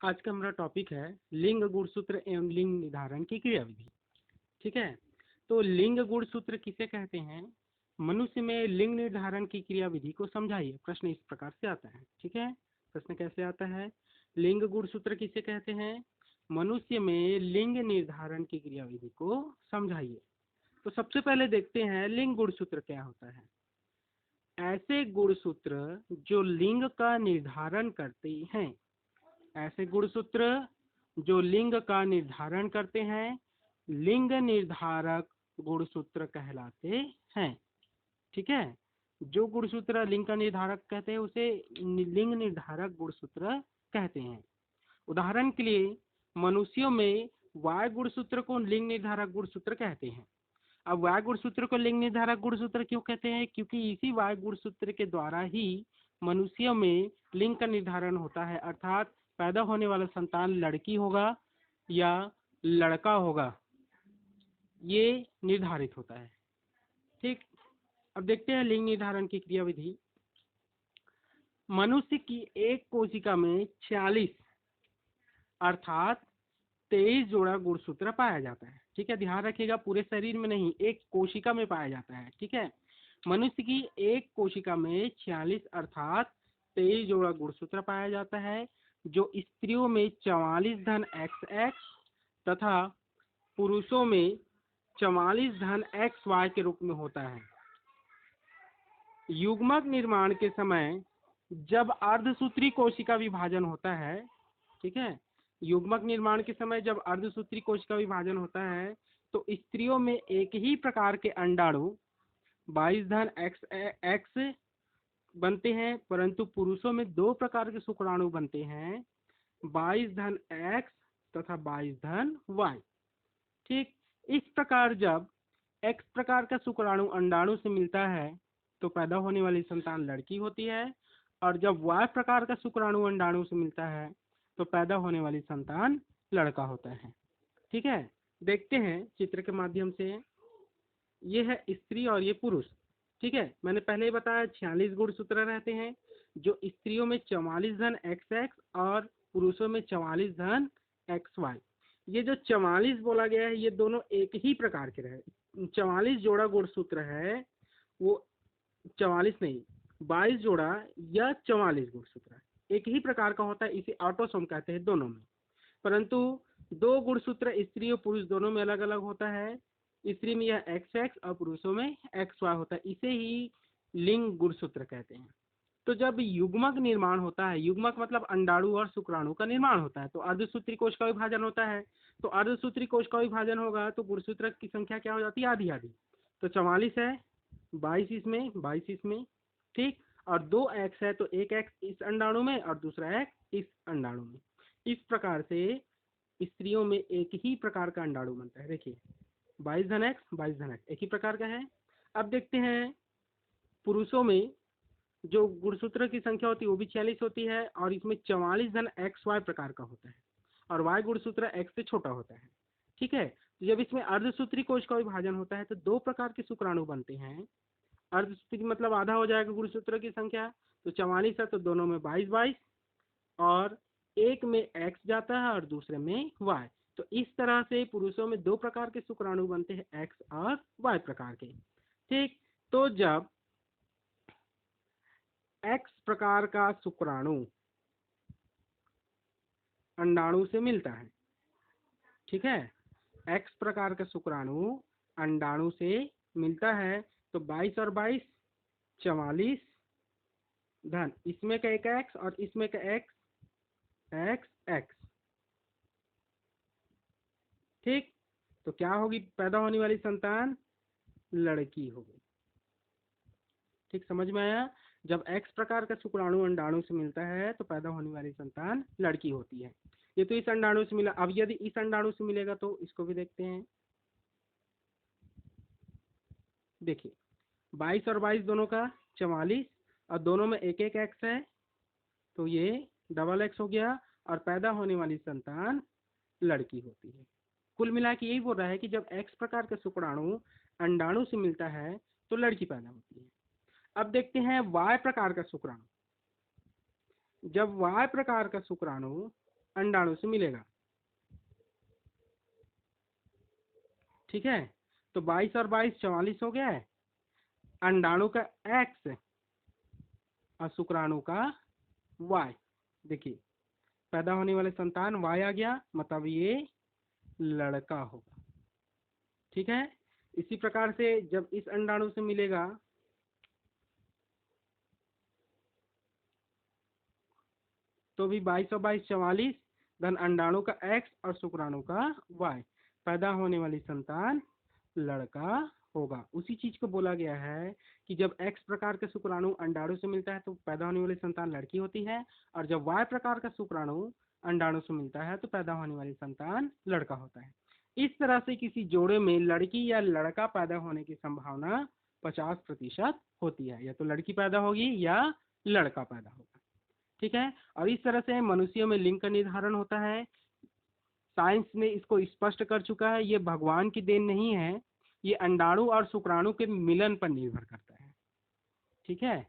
आज का हमारा टॉपिक है लिंग गुणसूत्र एवं लिंग निर्धारण की क्रियाविधि। ठीक है, तो लिंग गुणसूत्र किसे कहते हैं? मनुष्य में लिंग निर्धारण की क्रियाविधि को समझाइए। प्रश्न इस प्रकार से आता है। ठीक है, प्रश्न कैसे आता है? लिंग गुणसूत्र किसे कहते हैं? मनुष्य में लिंग निर्धारण की क्रियाविधि को समझाइए। तो सबसे पहले देखते हैं लिंग गुणसूत्र क्या होता है। ऐसे गुणसूत्र जो लिंग का निर्धारण करते हैं, ऐसे गुणसूत्र जो लिंग का निर्धारण करते हैं लिंग निर्धारक गुणसूत्र कहलाते हैं। ठीक है, जो गुणसूत्र लिंग का निर्धारक कहते हैं उसे लिंग निर्धारक गुणसूत्र कहते हैं। उदाहरण के लिए मनुष्यों में वाय गुणसूत्र को लिंग निर्धारक गुणसूत्र कहते हैं। अब वाय गुणसूत्र को लिंग निर्धारक गुणसूत्र क्यों कहते हैं? क्योंकि इसी वाय गुणसूत्र के द्वारा ही मनुष्यों में लिंग का निर्धारण होता है, अर्थात पैदा होने वाला संतान लड़की होगा या लड़का होगा, ये निर्धारित होता है। ठीक, अब देखते हैं लिंग निर्धारण की क्रियाविधि। मनुष्य की एक कोशिका में 46 अर्थात 23 जोड़ा गुणसूत्र पाया जाता है। ठीक है, ध्यान रखिएगा, पूरे शरीर में नहीं, एक कोशिका में पाया जाता है। ठीक है, मनुष्य की एक कोशिका में 46 अर्थात 23 जोड़ा गुणसूत्र पाया जाता है, जो स्त्रियों में 44 धन XX तथा पुरुषों में 44 धन XY के रूप में होता है। युग्मक निर्माण के समय जब अर्धसूत्री कोशिका विभाजन होता है, ठीक है, युग्मक निर्माण के समय जब अर्धसूत्री कोशिका विभाजन होता है तो स्त्रियों में एक ही प्रकार के अंडाणु 22 धन XX बनते हैं, परंतु पुरुषों में 2 प्रकार के शुक्राणु बनते हैं, 22 धन X तथा 22 धन Y। ठीक, इस प्रकार जब X प्रकार का शुक्राणु अंडाणु से मिलता है तो पैदा होने वाली संतान लड़की होती है, और जब Y प्रकार का शुक्राणु अंडाणु से मिलता है तो पैदा होने वाली संतान लड़का होता है। ठीक है, देखते हैं चित्र के माध्यम से। ये है स्त्री और ये पुरुष। ठीक है, मैंने पहले ही बताया 46 गुणसूत्र रहते हैं, जो स्त्रियों में 44 धन XX और पुरुषों में 44 धन XY। ये जो 44 बोला गया है ये दोनों एक ही प्रकार के रहे। 44 जोड़ा गुणसूत्र है, वो 44 नहीं 22 जोड़ा या 44 गुणसूत्र एक ही प्रकार का होता है, इसे ऑटोसोम कहते हैं दोनों में। परंतु 2 गुणसूत्र स्त्री और पुरुष दोनों में अलग अलग होता है। स्त्री में यह XX और पुरुषों में XY होता है, इसे ही लिंग गुणसूत्र कहते हैं। तो जब युग्मक निर्माण होता है, युग्मक मतलब अंडाणु और शुक्राणु का निर्माण होता है, तो अर्धसूत्री कोश का विभाजन होता है। तो अर्धसूत्री कोश का विभाजन होगा तो गुणसूत्र की संख्या क्या हो जाती है? आधी आधी। तो 44 है, 22 इसमें, 22 इसमें। ठीक, और 2 X है तो एक X इस अंडाणु में और दूसरा X इस अंडाणु में। इस प्रकार से स्त्रियों में एक ही प्रकार का अंडाणु बनता है। देखिए 22 धन X 22 धन X एक ही प्रकार का है। अब देखते हैं पुरुषों में जो गुणसूत्र की संख्या होती है वो भी 46 होती है, और इसमें 44 धन XY प्रकार का होता है, और Y गुणसूत्र X से छोटा होता है। ठीक है, तो जब इसमें अर्धसूत्री कोश का विभाजन होता है तो 2 प्रकार के शुक्राणु बनते हैं। अर्धसूत्री मतलब आधा हो जाएगा गुणसूत्र की संख्या, तो 44 है तो दोनों में 22 22, और एक में X जाता है और दूसरे में Y। तो इस तरह से पुरुषों में 2 प्रकार के शुक्राणु बनते हैं, X और Y प्रकार के। ठीक, तो जब X प्रकार का शुक्राणु अंडाणु से मिलता है, ठीक है, X प्रकार का शुक्राणु अंडाणु से मिलता है तो 22 और 22 44 धन इसमें का एक X और इसमें का X X। ठीक, तो क्या होगी? पैदा होने वाली संतान लड़की होगी। ठीक, समझ में आया? जब X प्रकार का शुक्राणु अंडाणु से मिलता है तो पैदा होने वाली संतान लड़की होती है। ये तो इस अंडाणु से मिला। अब यदि इस अंडाणु से मिलेगा तो इसको भी देखते हैं। देखिए 22 और 22 दोनों का 44, और दोनों में एक एक X है तो ये डबल X हो गया, और पैदा होने वाली संतान लड़की होती है। कुल मिला के यही बोल रहा है कि जब X प्रकार का शुक्राणु अंडाणु से मिलता है तो लड़की पैदा होती है। अब देखते हैं Y प्रकार का शुक्राणु। जब Y प्रकार का शुक्राणु अंडाणु से मिलेगा। ठीक है, तो 22 और 22 44 हो गया है। अंडाणु का X और शुक्राणु का Y। देखिए पैदा होने वाले संतान Y आ गया, मतलब ये लड़का होगा। ठीक है, इसी प्रकार से जब इस अंडाणु से मिलेगा तो भी 22 और 22 44, धन अंडाणु का X और शुक्राणु का Y, पैदा होने वाली संतान लड़का होगा। उसी चीज को बोला गया है कि जब X प्रकार का शुक्राणु अंडाणु से मिलता है तो पैदा होने वाली संतान लड़की होती है, और जब Y प्रकार का शुक्राणु अंडाणु से मिलता है तो पैदा होने वाली संतान लड़का होता है। इस तरह से किसी जोड़े में लड़की या लड़का पैदा होने की संभावना 50% होती है, या तो लड़की पैदा होगी या लड़का पैदा होगा। ठीक है, और इस तरह से मनुष्यों में लिंग का निर्धारण होता है। साइंस ने इसको स्पष्ट कर चुका है, ये भगवान की देन नहीं है, ये अंडाणु और शुक्राणु के मिलन पर निर्भर करता है। ठीक है।